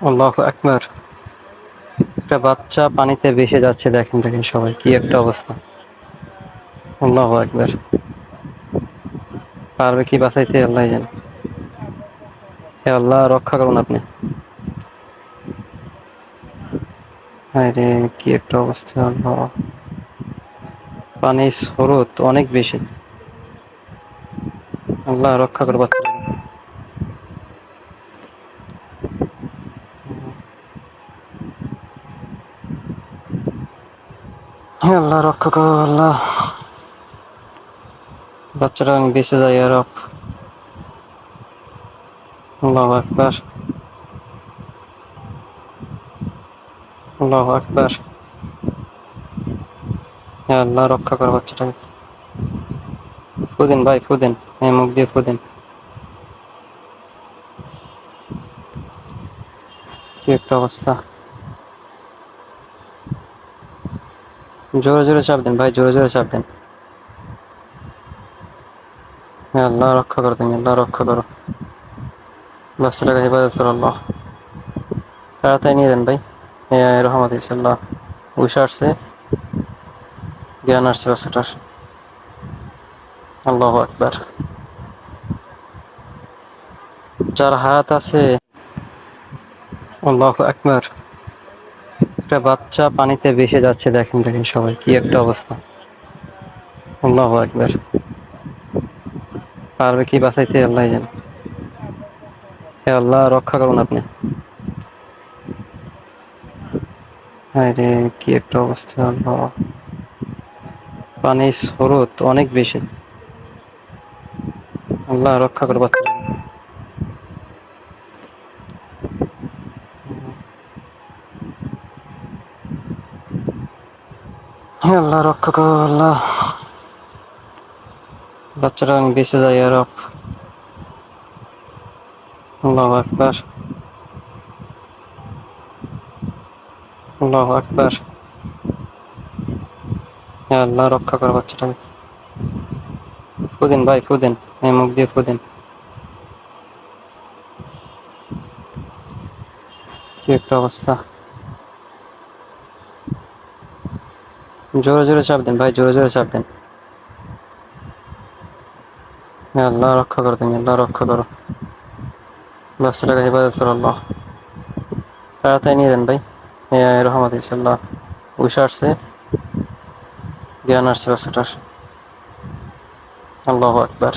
আল্লাহু আকবার। একটা বাচ্চা পানিতে ভেসে যাচ্ছে, দেখেন দেখেন সবাই, কি একটা অবস্থা। আল্লাহু আকবার। পারবে কি বাঁচাইতে, আল্লাহ জানে। হে আল্লাহ, রক্ষা করুন আপনি। আরে কি একটা অবস্থা, আল্লাহ। পানির স্রোত অনেক বেশি। আল্লাহ রক্ষা করো বাচ্চাটাকে। হে আল্লাহ, রক্ষা করো আল্লাহ। বাচ্চাটা আমি বেঁচে যাই আর। আল্লাহু আকবার। আল্লাহু আকবার। হে আল্লাহ, রক্ষা করো বাচ্চাটাকে। ফুদিন ভাই, ফুদিন। হ্যাঁ, মুখ দিয়ে ফুদিন। কি একটা অবস্থা। জোরে জোরে চাপ দেন ভাই, জোরে জোরে চাপ দেন। হ্যাঁ আল্লাহ, রক্ষা করো তুমি, আল্লাহ রক্ষা করো। বাচ্চাটাকে হেফাজত করো আল্লাহ। তাড়াতাড়ি নিয়ে দেন ভাই। হ্যাঁ, রহমত ইনশাল্লাহ। উষা আসছে, জ্ঞান আসছে বাচ্চাটার। আল্লাহু আকবার। যার হাত আছে। আল্লাহু আকবার। একটা বাচ্চা পানিতে ভেসে যাচ্ছে, দেখেন দেখেন সবাই, কি একটা অবস্থা। আল্লাহু আকবার। পারবে কি বাঁচাইতে, আল্লাহ জানে। হে আল্লাহ, রক্ষা করুন আপনি। আরে কি একটা অবস্থা, আল্লাহ। পানির স্রোত অনেক বেশি। আল্লাহ রক্ষা করো বাচ্চাটাকে। হে আল্লাহ, রক্ষা করো আল্লাহ। বাচ্চাটা আমি বেঁচে যাই আর। আল্লাহু আকবার। আল্লাহু আকবার। হে আল্লাহ, রক্ষা করো বাচ্চাটাকে। ফুদিন ভাই, ফুদিন। হ্যাঁ, মুখ দিয়ে ফুদিন। কি একটা অবস্থা। জোরে জোরে চাপ দেন ভাই, জোরে জোরে চাপ দেন। হ্যাঁ আল্লাহ, রক্ষা করো তুমি, আল্লাহ রক্ষা করো। বাচ্চাটাকে হেফাজত করো আল্লাহ। তাড়াতাড়ি নিয়ে দেন ভাই। হ্যাঁ, রহমত ইনশাল্লাহ। উষা আসছে, জ্ঞান আসছে বাচ্চাটার। আল্লাহু আকবার।